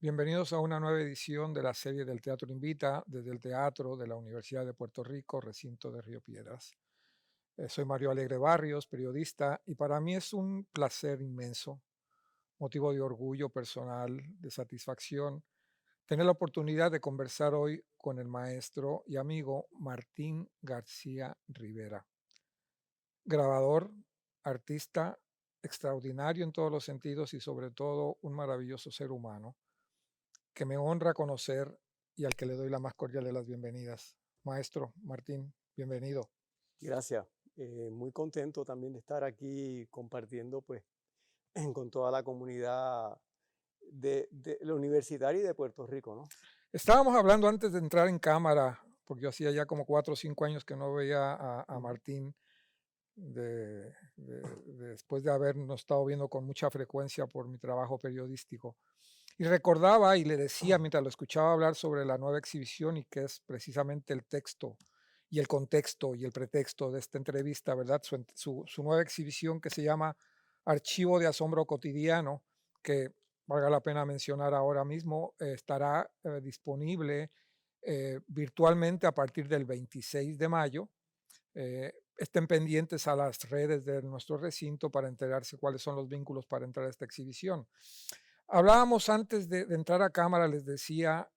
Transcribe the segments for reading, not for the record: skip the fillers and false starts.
Bienvenidos a una nueva edición de la serie del Teatro Invita desde el Teatro de la Universidad de Puerto Rico, recinto de Río Piedras. Soy Mario Alegre Barrios, periodista, y para mí es un placer inmenso, motivo de orgullo personal, de satisfacción, tener la oportunidad de conversar hoy con el maestro y amigo Martín García Rivera, grabador, artista extraordinario en todos los sentidos y sobre todo un maravilloso ser humano que me honra conocer y al que le doy la más cordial de las bienvenidas. Maestro Martín, bienvenido. Gracias. Muy contento también de estar aquí compartiendo pues con toda la comunidad de la universitaria y de Puerto Rico, ¿no? Estábamos hablando antes de entrar en cámara, porque yo hacía ya como 4 o 5 años que no veía a Ujú. Martín, después de habernos estado viendo con mucha frecuencia por mi trabajo periodístico. Y recordaba y le decía mientras lo escuchaba hablar sobre la nueva exhibición y que es precisamente el texto y el contexto y el pretexto de esta entrevista, ¿verdad? Su nueva exhibición que se llama Archivo de Asombro Cotidiano, que valga la pena mencionar ahora mismo, estará disponible virtualmente a partir del 26 de mayo. Estén pendientes a las redes de nuestro recinto para enterarse cuáles son los vínculos para entrar a esta exhibición. Hablábamos antes de entrar a cámara, les decía,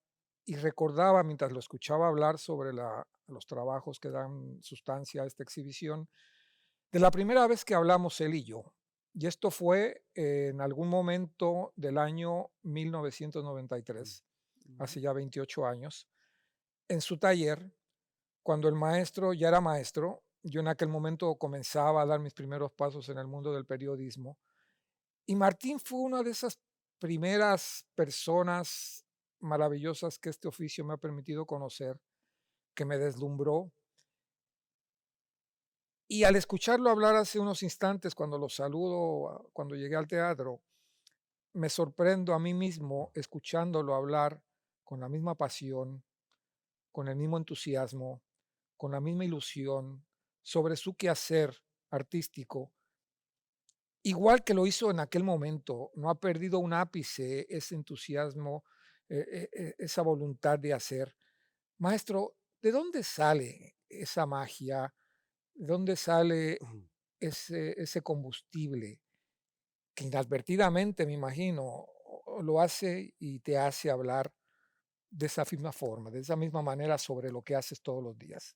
y recordaba mientras lo escuchaba hablar sobre los trabajos que dan sustancia a esta exhibición, de la primera vez que hablamos él y yo. Y esto fue en algún momento del año Mm. 1993, Ujú. hace ya 28 años, en su taller, cuando el maestro ya era maestro. Yo en aquel momento comenzaba a dar mis primeros pasos en el mundo del periodismo y Martín fue una de esas primeras personas maravillosas que este oficio me ha permitido conocer, que me deslumbró. Y al escucharlo hablar hace unos instantes, cuando lo saludo, cuando llegué al teatro, me sorprendo a mí mismo escuchándolo hablar con la misma pasión, con el mismo entusiasmo, con la misma ilusión sobre su quehacer artístico, igual que lo hizo en aquel momento. No ha perdido un ápice ese entusiasmo, esa voluntad de hacer. Maestro, ¿de dónde sale esa magia? ¿De dónde sale Ujú. ese combustible que inadvertidamente, me imagino, lo hace y te hace hablar de esa misma forma, de esa misma manera sobre lo que haces todos los días,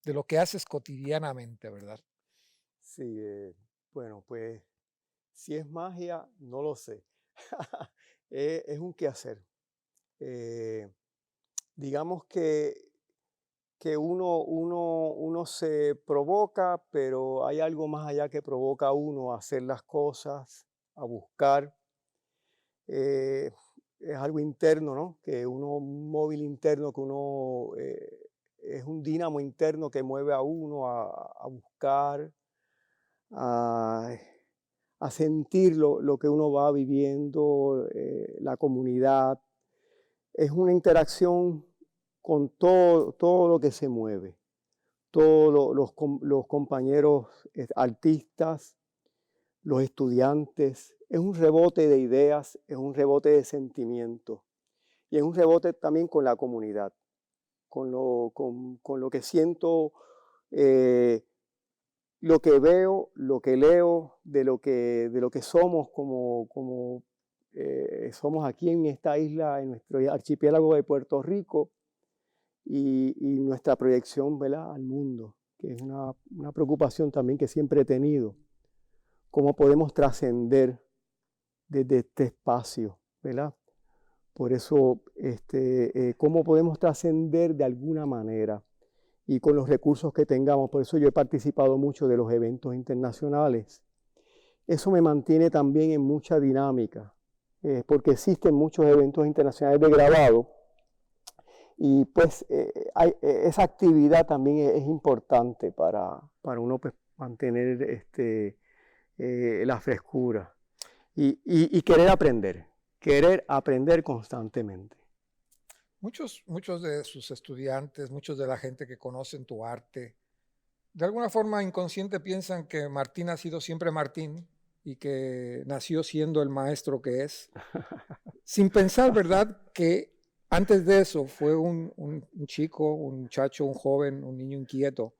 de lo que haces cotidianamente, ¿verdad? Sí, bueno, pues si es magia, no lo sé. Es un quehacer. Eh, digamos que uno se provoca, pero hay algo más allá que provoca a uno a hacer las cosas, a buscar. eh, es algo interno, ¿no? Que uno, un móvil interno, que uno es un dínamo interno que mueve a uno a buscar, a, a sentir lo que uno va viviendo, la comunidad. Es una interacción con todo lo que se mueve, todos los compañeros artistas, los estudiantes. Es un rebote de ideas, es un rebote de sentimientos y es un rebote también con la comunidad, con lo que siento, eh, lo que veo, lo que leo, de lo que somos como somos aquí en esta isla, en nuestro archipiélago de Puerto Rico y nuestra proyección, ¿verdad?, al mundo, que es una preocupación también que siempre he tenido, cómo podemos trascender desde este espacio, ¿verdad? Por eso, cómo podemos trascender de alguna manera y con los recursos que tengamos. Por eso yo he participado mucho de los eventos internacionales. Eso me mantiene también en mucha dinámica, porque existen muchos eventos internacionales de grabado y pues esa actividad también es importante para uno pues, mantener la frescura y querer aprender constantemente. Muchos de sus estudiantes, muchos de la gente que conocen tu arte, de alguna forma inconsciente piensan que Martín ha sido siempre Martín y que nació siendo el maestro que es, sin pensar, ¿verdad?, que antes de eso fue un chico, un muchacho, un joven, un niño inquieto,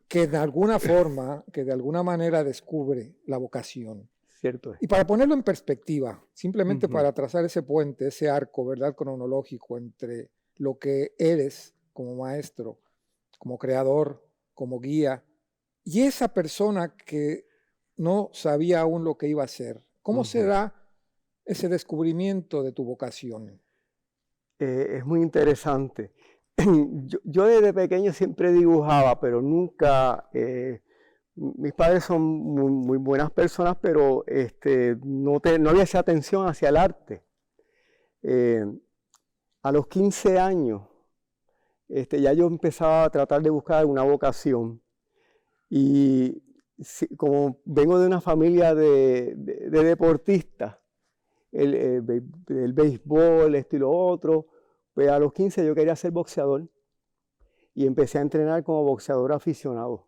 que de alguna forma, que de alguna manera descubre la vocación. Cierto es. Y para ponerlo en perspectiva, simplemente Ujú. para trazar ese puente, ese arco, ¿verdad?, cronológico entre lo que eres como maestro, como creador, como guía, y esa persona que no sabía aún lo que iba a hacer. ¿Cómo se Ujú. da ese descubrimiento de tu vocación? Es muy interesante. Yo desde pequeño siempre dibujaba, pero nunca, mis padres son muy buenas personas, pero no había esa atención hacia el arte. Eh, a los 15 años, ya yo empezaba a tratar de buscar una vocación. Y como vengo de una familia de deportistas, el béisbol, esto y lo otro, pues a los 15 yo quería ser boxeador y empecé a entrenar como boxeador aficionado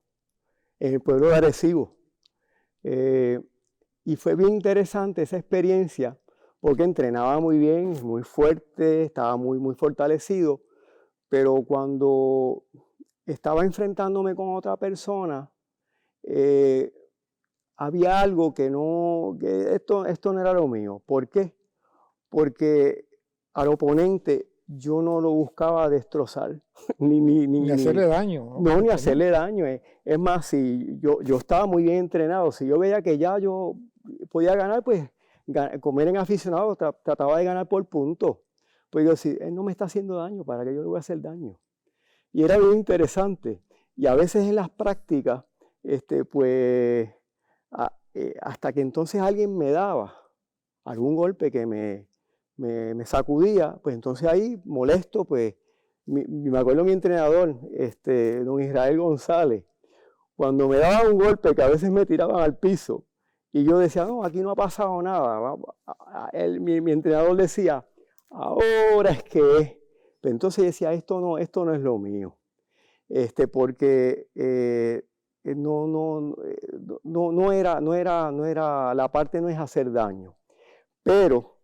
en el pueblo de Arecibo. Eh, y fue bien interesante esa experiencia porque entrenaba muy bien, muy fuerte, estaba muy fortalecido, pero cuando estaba enfrentándome con otra persona, eh, había algo que esto no era lo mío. ¿Por qué? Porque al oponente yo no lo buscaba destrozar, Ni hacerle daño, ¿no? no, Al ni hacerle oponente. daño. Es más, si yo estaba muy bien entrenado, si yo veía que ya yo podía ganar, pues comer en aficionado trataba de ganar por puntos. Pues yo, si él no me está haciendo daño, ¿para qué yo le voy a hacer daño? Y era bien interesante. Y a veces en las prácticas, pues, hasta que entonces alguien me daba algún golpe que me sacudía, pues entonces ahí molesto, pues me acuerdo mi entrenador, don Israel González, cuando me daba un golpe que a veces me tiraban al piso y yo decía, no, aquí no ha pasado nada. Mi entrenador decía, ahora es que es. Pero entonces decía, esto no es lo mío. Porque la parte no es hacer daño, pero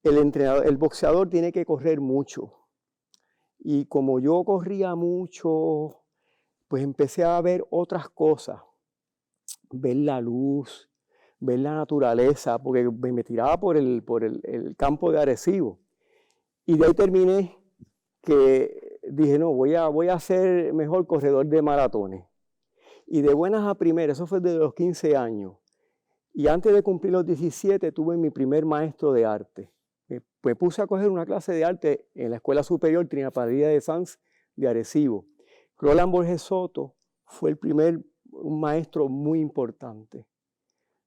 el boxeador tiene que correr mucho. Y como yo corría mucho, pues empecé a ver otras cosas, ver la luz, ver la naturaleza, porque me tiraba por el campo de Arecibo. Y de ahí terminé que dije, no, voy a ser mejor corredor de maratones. Y de buenas a primeras, eso fue desde los 15 años. Y antes de cumplir los 17 tuve mi primer maestro de arte. Me puse a coger una clase de arte en la Escuela Superior Trinidad Padilla de Sanz de Arecibo. Roland Borges Soto fue un maestro muy importante.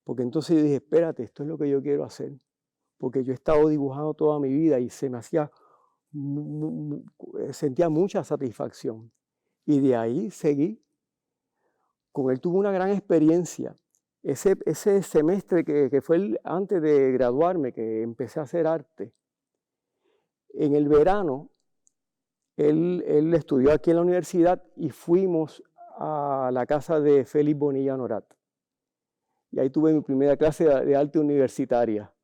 Porque entonces yo dije, espérate, esto es lo que yo quiero hacer. Porque yo he estado dibujando toda mi vida y se me hacía, sentía mucha satisfacción. Y de ahí seguí. Con él tuve una gran experiencia. Ese semestre que fue antes de graduarme, que empecé a hacer arte, en el verano, él estudió aquí en la universidad y fuimos a la casa de Félix Bonilla Norat. Y ahí tuve mi primera clase de arte universitaria,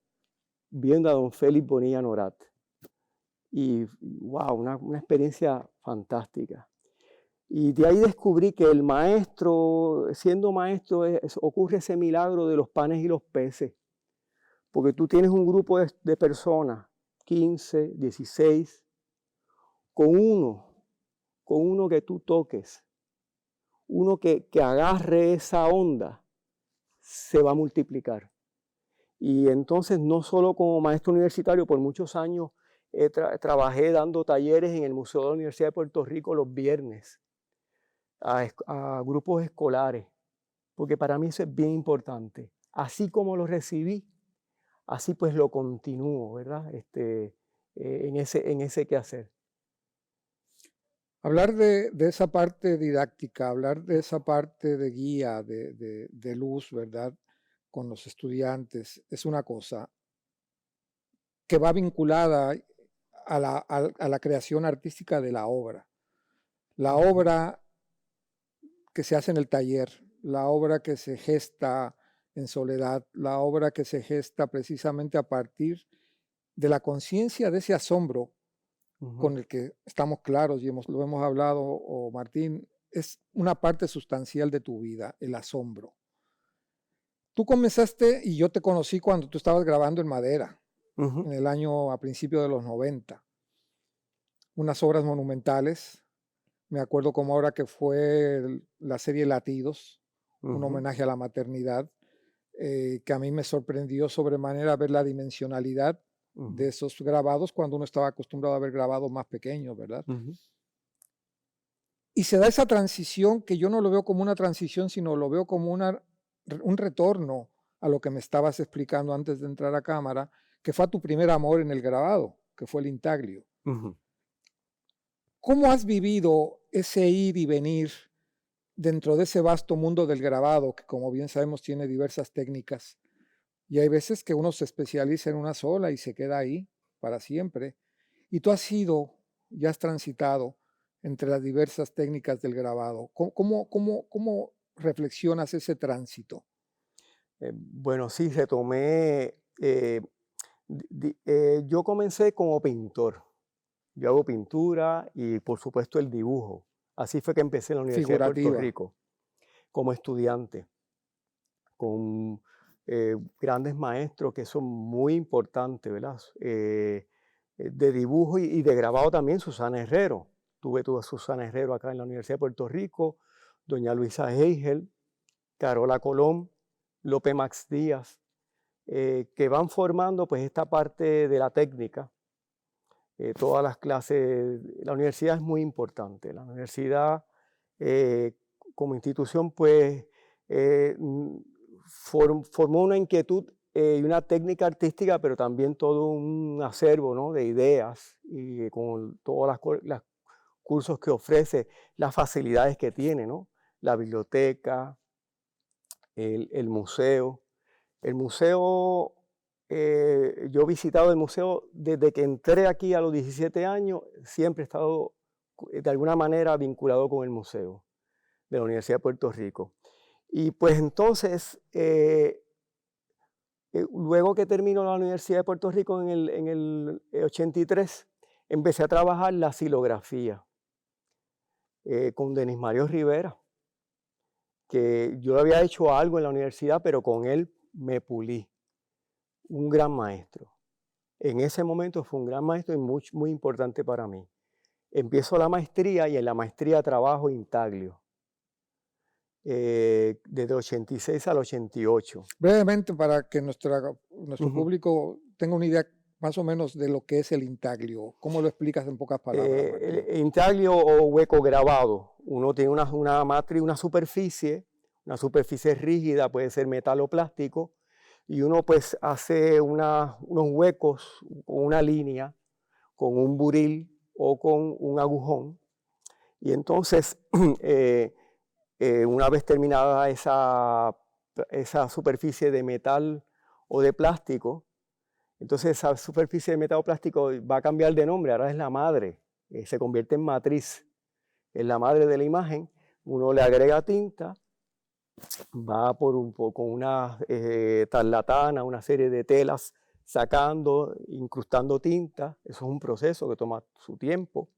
viendo a don Félix Bonilla Norat. Y wow, una experiencia fantástica. Y de ahí descubrí que el maestro, siendo maestro, ocurre ese milagro de los panes y los peces. Porque tú tienes un grupo de personas, 15, 16, con uno que tú toques, uno que agarre esa onda, se va a multiplicar. Y entonces no solo como maestro universitario, por muchos años trabajé dando talleres en el Museo de la Universidad de Puerto Rico los viernes a grupos escolares, porque para mí eso es bien importante. Así como lo recibí, así pues lo continúo, ¿verdad? En ese quehacer. Hablar de esa parte didáctica, hablar de esa parte de guía, de luz, ¿verdad?, con los estudiantes, es una cosa que va vinculada a la creación artística de la obra. La Ujú. obra que se hace en el taller, la obra que se gesta en soledad, la obra que se gesta precisamente a partir de la conciencia de ese asombro Ujú, con el que estamos claros y lo hemos hablado, Martín, es una parte sustancial de tu vida, el asombro. Tú comenzaste y yo te conocí cuando tú estabas grabando en madera, ujú, en el año a principios de los 90, unas obras monumentales. Me acuerdo como ahora que fue la serie Latidos, un ujú, homenaje a la maternidad, que a mí me sorprendió sobremanera ver la dimensionalidad de ujú, esos grabados cuando uno estaba acostumbrado a ver grabados más pequeños, ¿verdad? ujú. Y se da esa transición que yo no lo veo como una transición, sino lo veo como un retorno a lo que me estabas explicando antes de entrar a cámara, que fue a tu primer amor en el grabado, que fue el intaglio. Ujú. ¿Cómo has vivido ese ir y venir dentro de ese vasto mundo del grabado, que como bien sabemos tiene diversas técnicas? Y hay veces que uno se especializa en una sola y se queda ahí para siempre. Y tú has ido y has transitado entre las diversas técnicas del grabado. ¿Cómo reflexionas ese tránsito? Bueno, sí, retomé. Yo comencé como pintor. Yo hago pintura y por supuesto el dibujo. Así fue que empecé en la Universidad de Puerto Figurativa. Rico como estudiante, con grandes maestros que son muy importantes, ¿verdad? De dibujo y de grabado también, Susana Herrero. Tuve a Susana Herrero acá en la Universidad de Puerto Rico, doña Luisa Heigel, Carola Colón, Lope Max Díaz, que van formando pues esta parte de la técnica. Todas las clases, la universidad es muy importante. La universidad eh, como institución pues formó una inquietud y una técnica artística, pero también todo un acervo, ¿no?, de ideas y con todos los cursos que ofrece, las facilidades que tiene, ¿no? La biblioteca, el museo. El museo, yo he visitado el museo desde que entré aquí a los 17 años, siempre he estado de alguna manera vinculado con el museo de la Universidad de Puerto Rico. Y pues entonces, luego que terminó la Universidad de Puerto Rico en el 83, empecé a trabajar la silografía con Denis Mario Rivera, que yo había hecho algo en la universidad, pero con él me pulí, un gran maestro. En ese momento fue un gran maestro y muy importante para mí. Empiezo la maestría y en la maestría trabajo intaglio, desde el 86 al 88. Brevemente, para que nuestro Ujú. público tenga una idea más o menos de lo que es el intaglio. ¿Cómo lo explicas en pocas palabras, Martín? El intaglio o hueco grabado, uno tiene una matriz, una superficie rígida, puede ser metal o plástico, y uno pues hace unos huecos con una línea, con un buril o con un agujón. Y entonces, una vez terminada esa superficie de metal o de plástico, entonces esa superficie de metal o plástico va a cambiar de nombre, ahora es la madre, se convierte en matriz, es la madre de la imagen, uno le agrega tinta, va con una tarlatana, una serie de telas, sacando, incrustando tinta, eso es un proceso que toma su tiempo,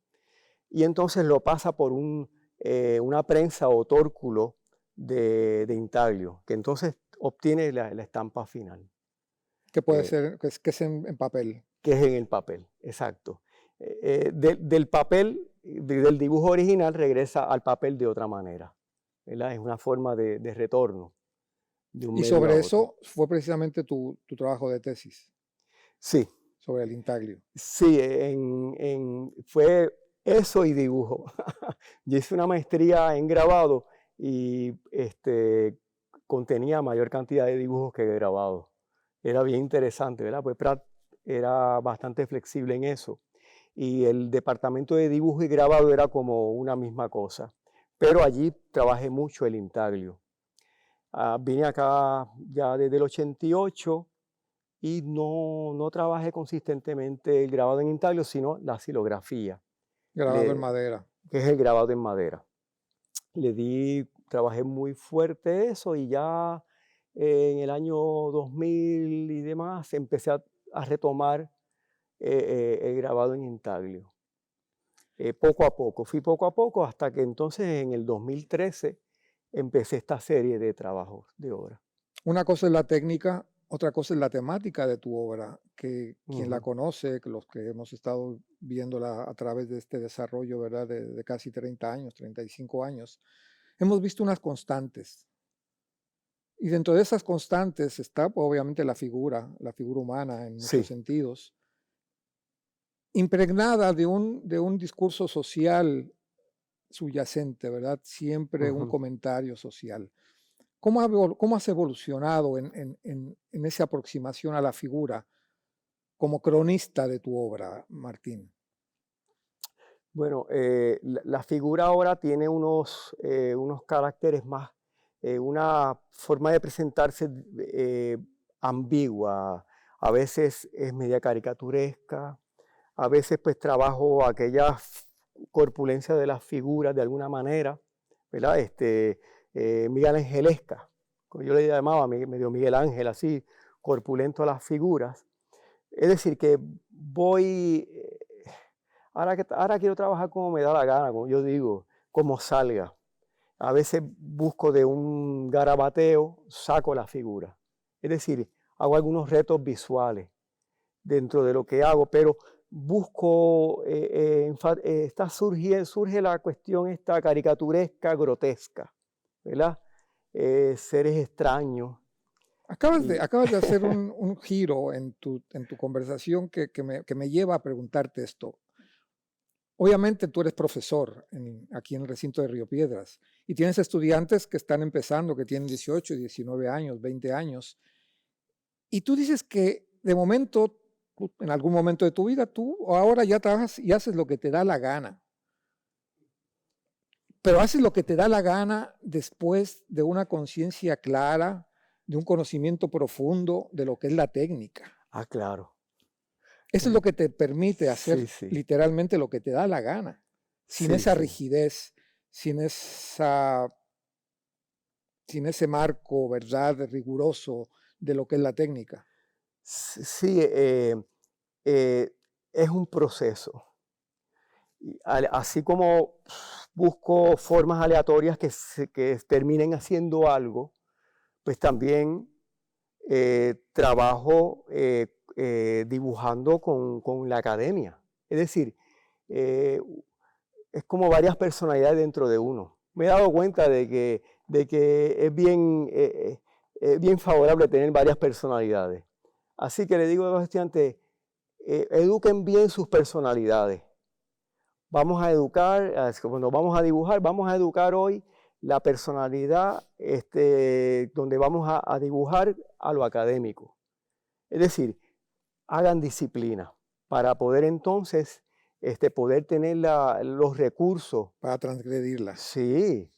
y entonces lo pasa por una prensa o tórculo de intaglio, que entonces obtiene la estampa final, Que puede eh, ser, que es en papel. que es en el papel, exacto. Del papel, del dibujo original, regresa al papel de otra manera, ¿verdad? Es una forma de retorno de un Y medio a sobre otro. eso fue precisamente tu trabajo de tesis, Sí, sobre el intaglio. sí, fue eso y dibujo. Yo hice una maestría en grabado y contenía mayor cantidad de dibujos que de grabado. Era bien interesante, ¿verdad? Pues Pratt era bastante flexible en eso. Y el departamento de dibujo y grabado era como una misma cosa. Pero allí trabajé mucho el intaglio. Vine acá ya desde el 88 y no trabajé consistentemente el grabado en intaglio, sino la silografía, Grabado en le- madera. que es el grabado en madera. Le di trabajé muy fuerte eso y ya en el año 2000 y demás empecé a retomar el grabado en intaglio. Poco a poco, fui poco a poco hasta que entonces en el 2013 empecé esta serie de trabajos de obra. Una cosa es la técnica, otra cosa es la temática de tu obra, que quien la Ujú. conoce, que los que hemos estado viéndola a través de este desarrollo, ¿verdad? De casi 30 años, 35 años, hemos visto unas constantes. Y dentro de esas constantes está, pues, obviamente la figura humana en muchos Sí. sentidos, impregnada de un discurso social subyacente, ¿verdad? Siempre un Ujú. comentario social. ¿Cómo has evolucionado en esa aproximación a la figura como cronista de tu obra, Martín? Bueno, la figura ahora tiene unos caracteres más, una forma de presentarse ambigua. A veces es media caricaturesca, a veces pues trabajo aquella corpulencia de las figuras de alguna manera, ¿verdad? Miguel Angelesca, como yo le llamaba, medio Miguel Ángel, así, corpulento a las figuras. Es decir, que voy, ahora quiero trabajar como me da la gana, como yo digo, como salga. A veces busco de un garabateo, saco la figura. Es decir, hago algunos retos visuales dentro de lo que hago, pero busco, surge la cuestión esta caricaturesca, grotesca, ¿verdad? Seres extraños. Y Acabas de hacer un giro en tu conversación que me lleva a preguntarte esto. Obviamente tú eres profesor aquí en el recinto de Río Piedras y tienes estudiantes que están empezando, que tienen 18, 19 años, 20 años. Y tú dices que de momento, en algún momento de tu vida, tú ahora ya trabajas y haces lo que te da la gana, pero haces lo que te da la gana después de una conciencia clara, de un conocimiento profundo de lo que es la técnica. claro. Eso es lo que te permite Sí, hacer sí, literalmente lo que te da la gana, sin sí, esa sí. rigidez, sin esa, sin ese marco, ¿verdad?, riguroso de lo que es la técnica. Sí, eh, es un proceso. Y así como busco formas aleatorias que terminen haciendo algo, pues también trabajo dibujando con la academia. Es decir, eh, es como varias personalidades dentro de uno. Me he dado cuenta de que es bien favorable tener varias personalidades. Así que le digo a los estudiantes, eduquen bien sus personalidades. Vamos a educar, cuando vamos a dibujar, vamos a educar hoy la personalidad donde vamos a dibujar a lo académico. Es decir, hagan disciplina para poder entonces poder tener los recursos. Para transgredirla. Sí,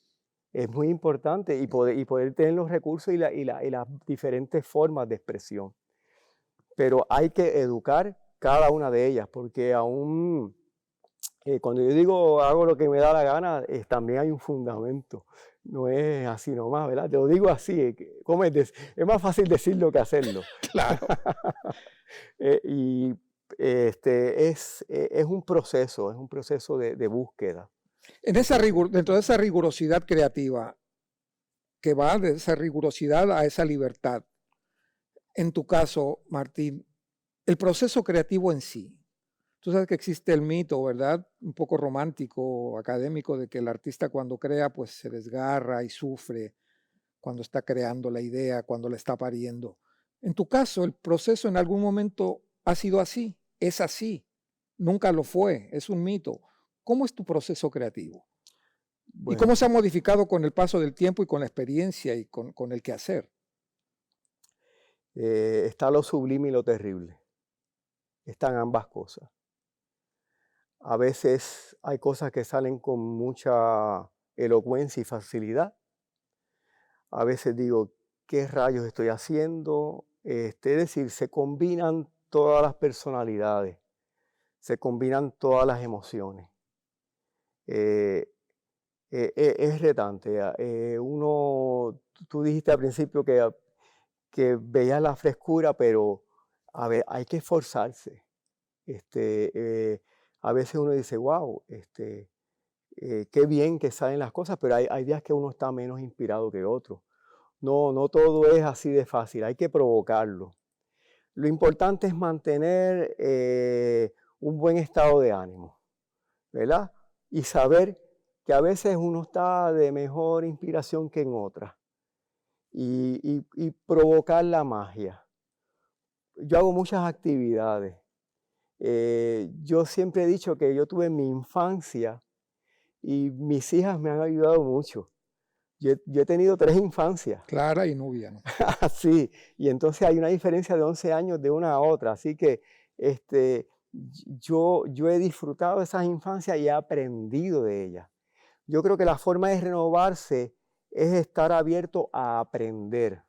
es muy importante y poder tener los recursos y las diferentes formas de expresión. Pero hay que educar cada una de ellas porque aún cuando yo digo hago lo que me da la gana, también hay un fundamento. No es así nomás, ¿verdad? Te lo digo así, es más fácil decirlo que hacerlo. Claro. Y es un proceso de búsqueda. Dentro de esa rigurosidad creativa, que va de esa rigurosidad a esa libertad, en tu caso, Martín, el proceso creativo en sí. Tú sabes que existe el mito, ¿verdad? Un poco romántico, académico, de que el artista cuando crea, pues se desgarra y sufre cuando está creando la idea, cuando la está pariendo. En tu caso, el proceso en algún momento ha sido así, es así, nunca lo fue, es un mito. ¿Cómo es tu proceso creativo? ¿Y cómo Bueno, se ha modificado con el paso del tiempo y con la experiencia y con el quehacer? está lo sublime y lo terrible. Están ambas cosas. A veces hay cosas que salen con mucha elocuencia y facilidad. A veces digo, ¿qué rayos estoy haciendo? Es decir, se combinan todas las personalidades, se combinan todas las emociones. Eh, es retante. Tú dijiste al principio que veías la frescura, pero a ver, hay que esforzarse. Este, eh, a veces uno dice, wow, qué bien que salen las cosas, pero hay días que uno está menos inspirado que otros. No, no todo es así de fácil, hay que provocarlo. Lo importante es mantener un buen estado de ánimo, ¿verdad? Y saber que a veces uno está de mejor inspiración que en otra y provocar la magia. Yo hago muchas actividades. Yo siempre he dicho que yo tuve mi infancia y mis hijas me han ayudado mucho. Yo he tenido 3 infancias. Clara y Nubia, ¿no? Sí, y entonces hay una diferencia de 11 años de una a otra, así que yo he disfrutado de esas infancias y he aprendido de ellas. Yo creo que la forma de renovarse es estar abierto a aprender,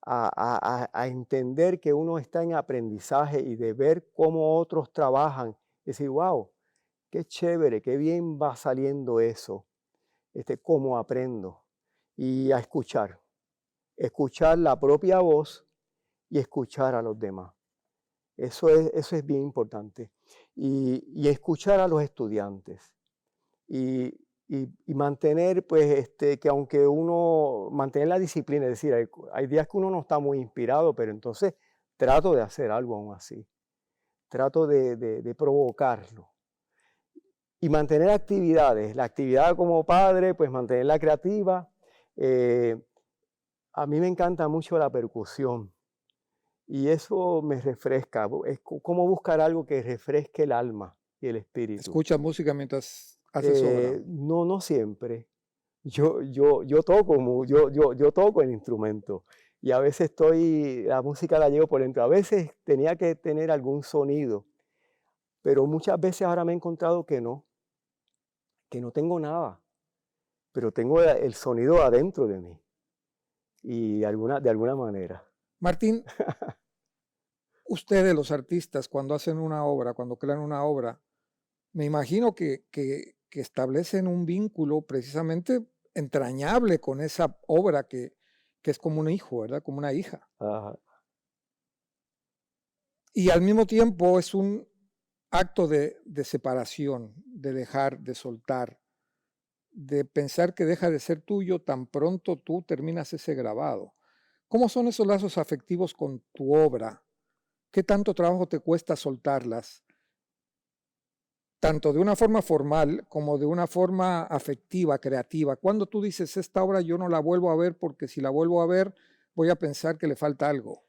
a entender que uno está en aprendizaje y de ver cómo otros trabajan, decir, wow, qué chévere, qué bien va saliendo eso, cómo aprendo, y a escuchar la propia voz y escuchar a los demás. Eso es bien importante. Y escuchar a los estudiantes. Y mantener, pues, que aunque uno, mantener la disciplina, es decir, hay días que uno no está muy inspirado, pero entonces trato de hacer algo aún así. Trato de provocarlo. Y mantener actividades. La actividad como padre, pues mantenerla creativa. A mí me encanta mucho la percusión. Y eso me refresca, es como buscar algo que refresque el alma y el espíritu. ¿Escuchas música mientras haces obra? No, no siempre. Yo toco, yo toco el instrumento y a veces la música la llevo por dentro. A veces tenía que tener algún sonido, pero muchas veces ahora me he encontrado que no tengo nada, pero tengo el sonido adentro de mí y de alguna manera. Martín, ustedes los artistas cuando hacen una obra, cuando crean una obra, me imagino que establecen un vínculo precisamente entrañable con esa obra que es como un hijo, ¿verdad? Como una hija. Ajá. Y al mismo tiempo es un acto de separación, de dejar, de soltar, de pensar que deja de ser tuyo tan pronto tú terminas ese grabado. ¿Cómo son esos lazos afectivos con tu obra? ¿Qué tanto trabajo te cuesta soltarlas? Tanto de una forma formal como de una forma afectiva, creativa. Cuando tú dices, esta obra yo no la vuelvo a ver porque si la vuelvo a ver voy a pensar que le falta algo.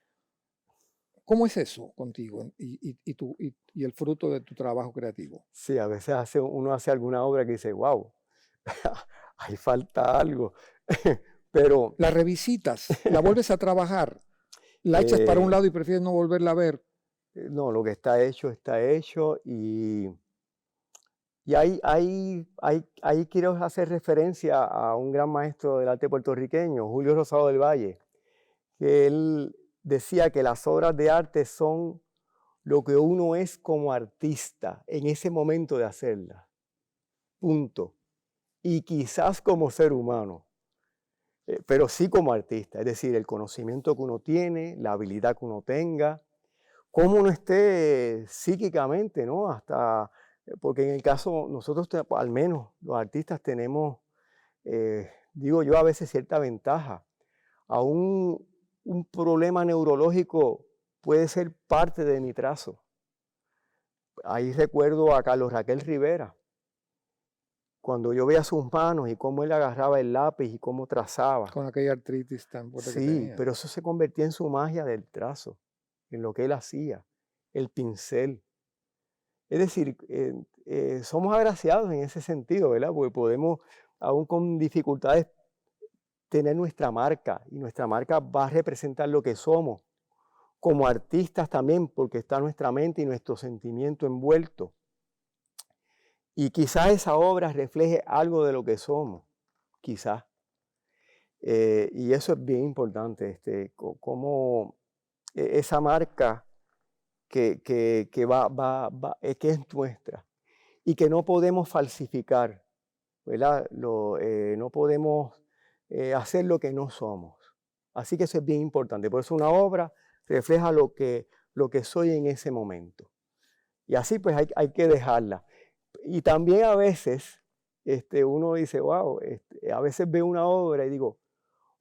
¿Cómo es eso contigo y el fruto de tu trabajo creativo? Sí, a veces uno hace alguna obra que dice, wow, ahí falta algo. Pero La revisitas, la vuelves a trabajar, la echas para un eh, lado y prefieres no volverla a ver. no, lo que está hecho y ahí quiero hacer referencia a un gran maestro del arte puertorriqueño, Julio Rosado del Valle, que él decía que las obras de arte son lo que uno es como artista en ese momento de hacerlas, punto. Y quizás como ser humano. Pero sí como artista, es decir, el conocimiento que uno tiene, la habilidad que uno tenga, cómo uno esté psíquicamente, ¿no? Porque en el caso, nosotros, al menos los artistas, tenemos, digo yo, a veces cierta ventaja. Aún un problema neurológico puede ser parte de mi trazo. Ahí recuerdo a Carlos Raquel Rivera, cuando yo veía sus manos y cómo él agarraba el lápiz y cómo trazaba. Con aquella artritis tan fuerte que Sí, tenía. pero eso se convertía en su magia del trazo, en lo que él hacía, el pincel. Es decir, somos agraciados en ese sentido, ¿verdad? Porque podemos, aún con dificultades, tener nuestra marca y nuestra marca va a representar lo que somos. Como artistas también, porque está nuestra mente y nuestro sentimiento envuelto. Y quizás esa obra refleje algo de lo que somos, quizás. Y eso es bien importante, cómo esa marca que es nuestra y que no podemos falsificar. ¿verdad? No podemos hacer lo que no somos. Así que eso es bien importante. Por eso una obra refleja lo que soy en ese momento. Y así pues hay que dejarla. Y también a veces uno dice, wow, a veces veo una obra y digo,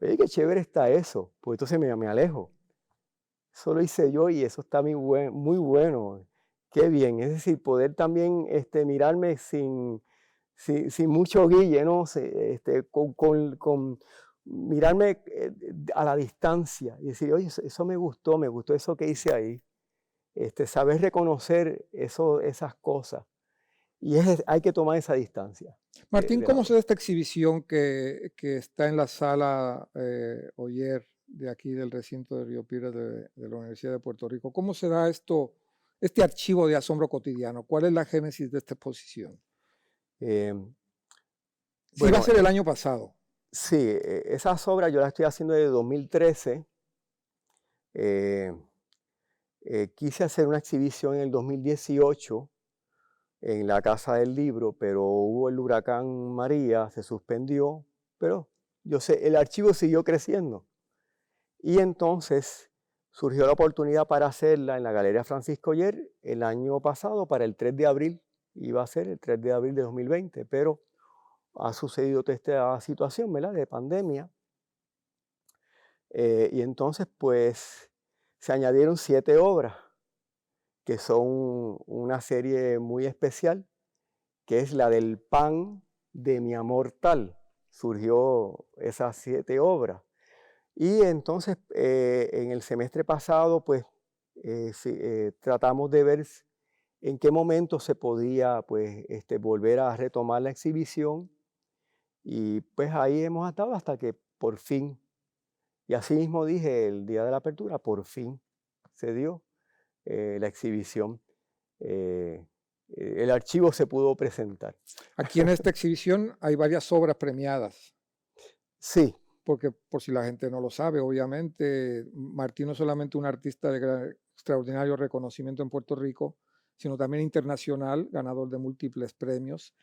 oye, qué chévere está eso. Pues entonces me alejo. Eso lo hice yo y eso está muy bueno. Qué bien. Es decir, poder también mirarme sin mucho guille, ¿no? Con mirarme a la distancia y decir, oye, eso me gustó eso que hice ahí. Saber reconocer esas cosas. Y hay que tomar esa distancia Martín, de la ¿cómo se obra. da esta exhibición que está en la sala Oyer de aquí del recinto de Río Piedras de la Universidad de Puerto Rico? ¿Cómo se da esto, este archivo de asombro cotidiano? ¿Cuál es la génesis de esta exposición? Eh, Sí, va a bueno, ser el año pasado. sí, esas obras yo las estoy haciendo desde 2013. Eh, Quise hacer una exhibición en el 2018 en la Casa del Libro, pero hubo el huracán María, se suspendió, pero yo sé, el archivo siguió creciendo. Y entonces surgió la oportunidad para hacerla en la Galería Francisco Oller el año pasado, para el 3 de abril, iba a ser el 3 de abril de 2020, pero ha sucedido toda esta situación, ¿verdad?, de pandemia. Y entonces, pues, se añadieron 7 obras, que son una serie muy especial, que es la del pan de mi amor tal. Surgió esas 7 obras. Y entonces, en el semestre pasado, pues, sí, tratamos de ver en qué momento se podía, pues, volver a retomar la exhibición. Y pues ahí hemos estado hasta que por fin, y así mismo dije el día de la apertura, por fin se dio la exhibición. eh, el archivo se pudo presentar. Aquí en esta exhibición hay varias obras premiadas, Sí, porque por si la gente no lo sabe, obviamente, Martín no es solamente un artista de extraordinario reconocimiento en Puerto Rico, sino también internacional, ganador de múltiples premios,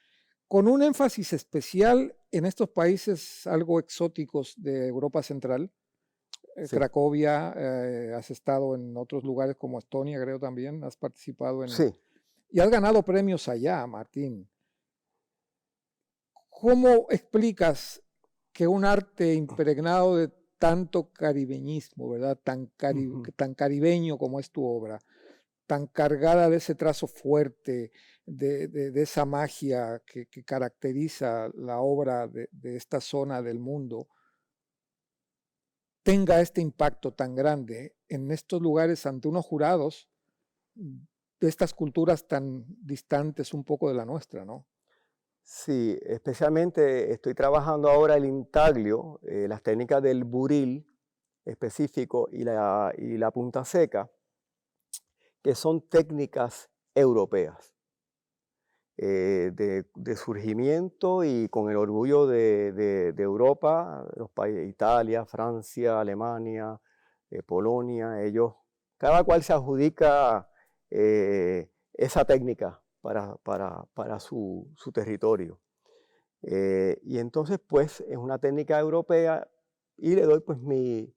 con un énfasis especial en estos países algo exóticos de Europa Central, sí, Cracovia, has estado en otros lugares como Estonia, creo también, has participado sí. y has ganado premios allá, Martín. ¿Cómo explicas que un arte impregnado de tanto caribeñismo, ¿verdad? Ujú. Tan caribeño como es tu obra, tan cargada de ese trazo fuerte, de esa magia que caracteriza la obra de esta zona del mundo, tenga este impacto tan grande en estos lugares ante unos jurados de estas culturas tan distantes un poco de la nuestra, ¿no? Sí, especialmente estoy trabajando ahora el intaglio, las técnicas del buril específico y la punta seca, que son técnicas europeas, de surgimiento y con el orgullo de Europa, los países, Italia, Francia, Alemania, Polonia, ellos, cada cual se adjudica esa técnica para su territorio. Y entonces, pues, es una técnica europea y le doy, pues, mi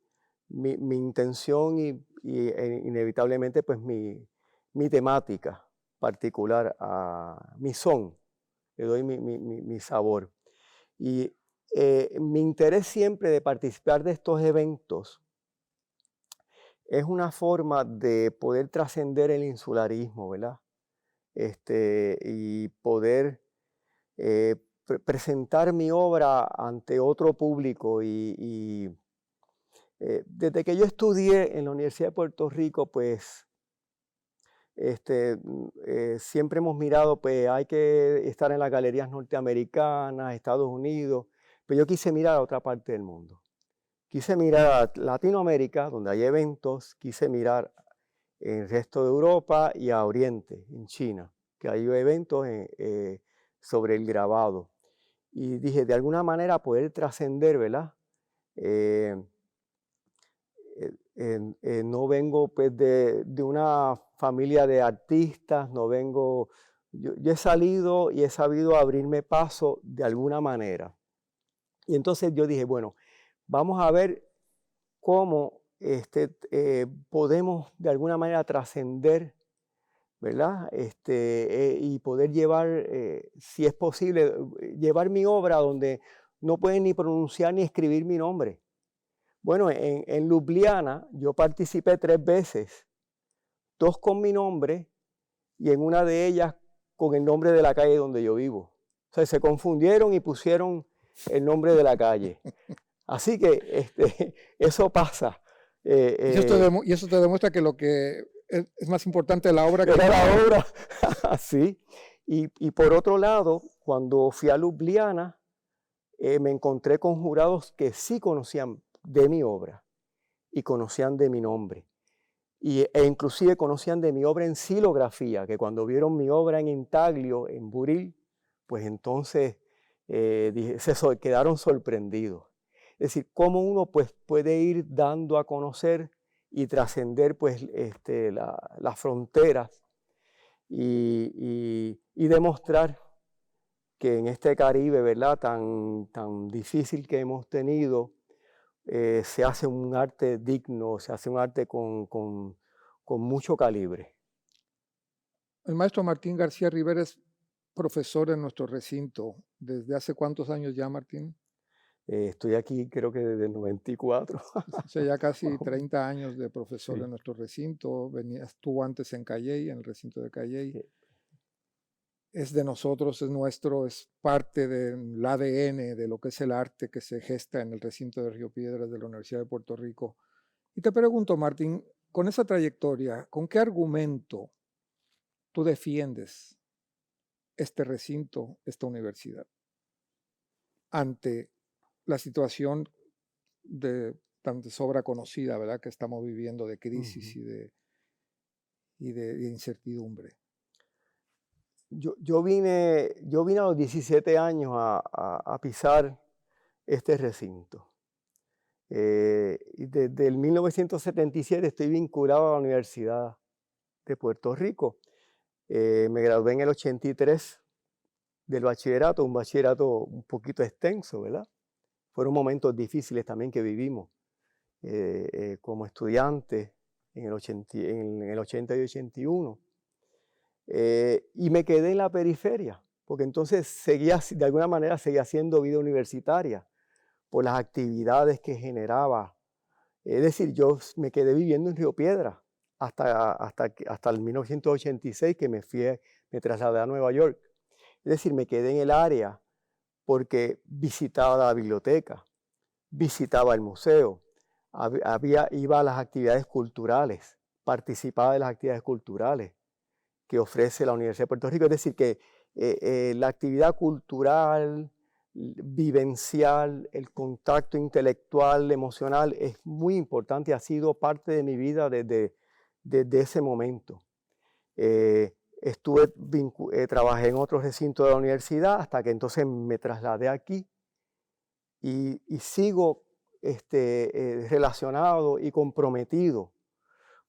intención inevitablemente, pues, mi temática particular, a mi son, le doy mi sabor. Y mi interés siempre de participar de estos eventos es una forma de poder trascender el insularismo, ¿verdad? Y poder presentar mi obra ante otro público desde que yo estudié en la Universidad de Puerto Rico, pues siempre hemos mirado, pues hay que estar en las galerías norteamericanas, Estados Unidos, pero yo quise mirar a otra parte del mundo. Quise mirar a Latinoamérica, donde hay eventos, quise mirar en el resto de Europa y a Oriente, en China, que hay eventos sobre el grabado. Y dije, de alguna manera poder trascender, ¿verdad? Eh, no vengo pues de una familia de artistas, no vengo Yo he salido y he sabido abrirme paso de alguna manera. Y entonces yo dije, bueno, vamos a ver cómo podemos de alguna manera trascender, ¿verdad? Y poder llevar, si es posible, llevar mi obra donde no pueden ni pronunciar ni escribir mi nombre. Bueno, en Ljubljana yo participé 3 veces, 2 con mi nombre y en una de ellas con el nombre de la calle donde yo vivo. O sea, se confundieron y pusieron el nombre de la calle. Así que eso pasa. Y eso te demuestra que lo que es más importante la obra que Era tú. la obra, sí. Y por otro lado, cuando fui a Ljubljana, me encontré con jurados que sí conocían de mi obra y conocían de mi nombre. E inclusive conocían de mi obra en xilografía, que cuando vieron mi obra en intaglio, en buril, pues entonces quedaron sorprendidos. Es decir, cómo uno pues, puede ir dando a conocer y trascender pues, las fronteras y demostrar que en este Caribe, ¿verdad? Tan difícil que hemos tenido, se hace un arte digno, se hace un arte con mucho calibre. El maestro Martín García Rivera es profesor en nuestro recinto. ¿Desde hace cuántos años ya, Martín? Estoy aquí creo que desde el 94. O sea, ya casi 30 años de profesor Sí, en nuestro recinto. Estuvo antes en Calley, en el recinto de Calley. sí, Es de nosotros, es nuestro, es parte del ADN de lo que es el arte que se gesta en el recinto de Río Piedras de la Universidad de Puerto Rico. Y te pregunto, Martín, con esa trayectoria, ¿con qué argumento tú defiendes este recinto, esta universidad, ante la situación de tan de sobra conocida, ¿verdad?, que estamos viviendo de crisis ujú. y de incertidumbre? Yo vine a los 17 años a pisar este recinto. Y desde el 1977 estoy vinculado a la Universidad de Puerto Rico. Me gradué en el 83 del bachillerato, un bachillerato un poquito extenso, ¿verdad? Fueron momentos difíciles también que vivimos como estudiantes en el 80 y 81. Y me quedé en la periferia, porque entonces de alguna manera seguía haciendo vida universitaria por las actividades que generaba. Es decir, yo me quedé viviendo en Río Piedra hasta el 1986 que me trasladé a Nueva York. Es decir, me quedé en el área porque visitaba la biblioteca, visitaba el museo, iba a las actividades culturales, participaba de las actividades culturales que ofrece la Universidad de Puerto Rico. Es decir, que la actividad cultural, vivencial, el contacto intelectual, emocional, es muy importante y ha sido parte de mi vida desde ese momento. Trabajé en otro recinto de la universidad hasta que entonces me trasladé aquí y sigo relacionado y comprometido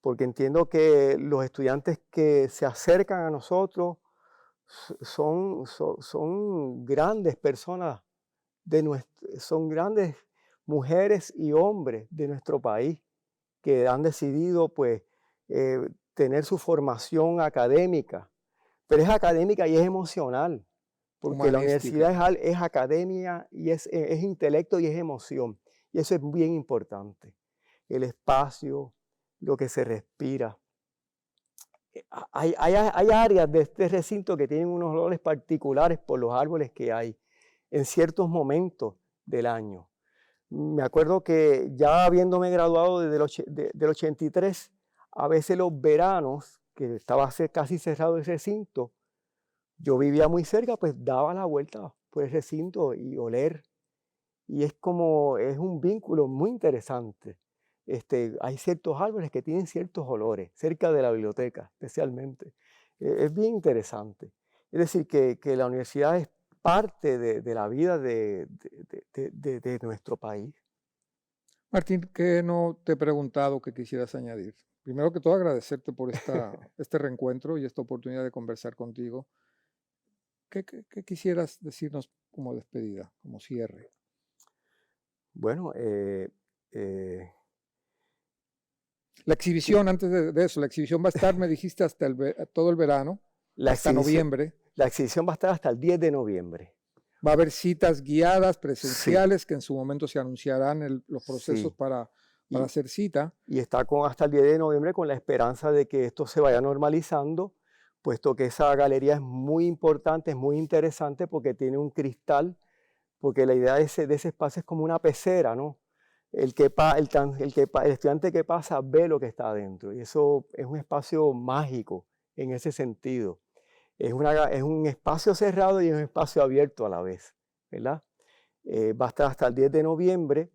porque entiendo que los estudiantes que se acercan a nosotros son grandes personas, son grandes mujeres y hombres de nuestro país que han decidido pues tener su formación académica, pero es académica y es emocional, porque la Humanística. universidad es academia y es intelecto y es emoción, y eso es bien importante, el espacio, lo que se respira. Hay áreas de este recinto que tienen unos olores particulares por los árboles que hay en ciertos momentos del año. Me acuerdo que ya habiéndome graduado del 83, a veces los veranos, que estaba casi cerrado el recinto, yo vivía muy cerca, pues daba la vuelta por el recinto y oler. Y es un vínculo muy interesante. Hay ciertos árboles que tienen ciertos olores, cerca de la biblioteca especialmente. Es bien interesante. Es decir, que la universidad es parte de la vida de nuestro país. Martín, ¿qué no te he preguntado que quisieras añadir? Primero que todo, agradecerte por este reencuentro y esta oportunidad de conversar contigo. ¿Qué quisieras decirnos como despedida, como cierre? Bueno, La que exhibición, antes de eso, la exhibición va a estar, me dijiste, hasta todo el verano, la hasta exhibición, noviembre. la exhibición va a estar hasta el 10 de noviembre. Va a haber citas guiadas, Sí, presenciales, que en su momento se anunciarán los procesos sí. para Y, hacer cita. y está hasta el 10 de noviembre con la esperanza de que esto se vaya normalizando, puesto que esa galería es muy importante, es muy interesante porque tiene un cristal, porque la idea de ese espacio es como una pecera, ¿no? El estudiante que pasa ve lo que está adentro y eso es un espacio mágico en ese sentido. Es un espacio cerrado y es un espacio abierto a la vez, ¿verdad? Va a estar hasta el 10 de noviembre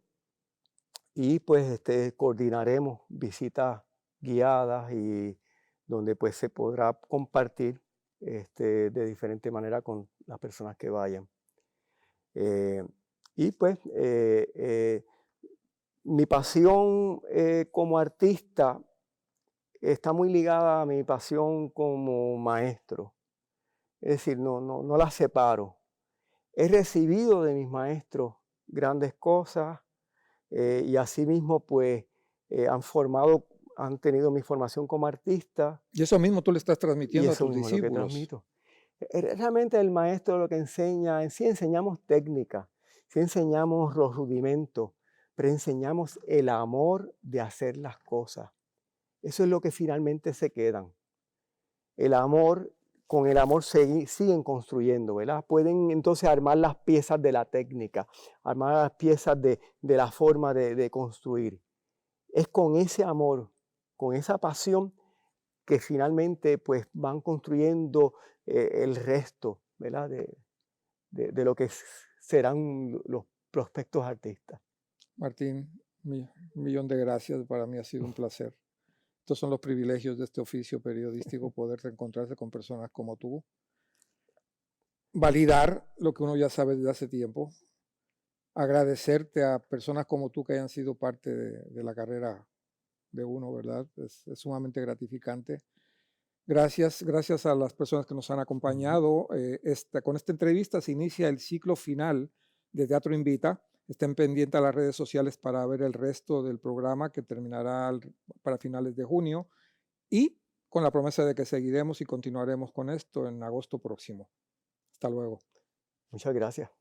y pues coordinaremos visitas guiadas y donde pues se podrá compartir de diferente manera con las personas que vayan. Eh, y pues mi pasión como artista está muy ligada a mi pasión como maestro. Es decir, no la separo. He recibido de mis maestros grandes cosas y asimismo pues han tenido mi formación como artista Y eso mismo tú le estás y transmitiendo a eso tus mismo es lo que discípulos. transmito. Realmente el maestro lo que enseña, en sí enseñamos técnica, sí enseñamos los rudimentos, pero enseñamos el amor de hacer las cosas. Eso es lo que finalmente se quedan. El amor, con el amor siguen construyendo, ¿verdad? Pueden entonces armar las piezas de la técnica, armar las piezas de la forma de construir. Es con ese amor, con esa pasión que finalmente pues van construyendo el resto, ¿verdad? De lo que serán los prospectos artistas. Martín, un millón de gracias. Para mí ha sido un placer. Estos son los privilegios de este oficio periodístico, poder encontrarse con personas como tú, validar lo que uno ya sabe desde hace tiempo, agradecerte a personas como tú que hayan sido parte de la carrera de uno, ¿verdad? Es sumamente gratificante. Gracias a las personas que nos han Ujú. acompañado. Con esta entrevista se inicia el ciclo final de Teatro Invita. Estén pendientes a las redes sociales para ver el resto del programa que terminará para finales de junio y con la promesa de que seguiremos y continuaremos con esto en agosto próximo. Hasta luego. Muchas gracias.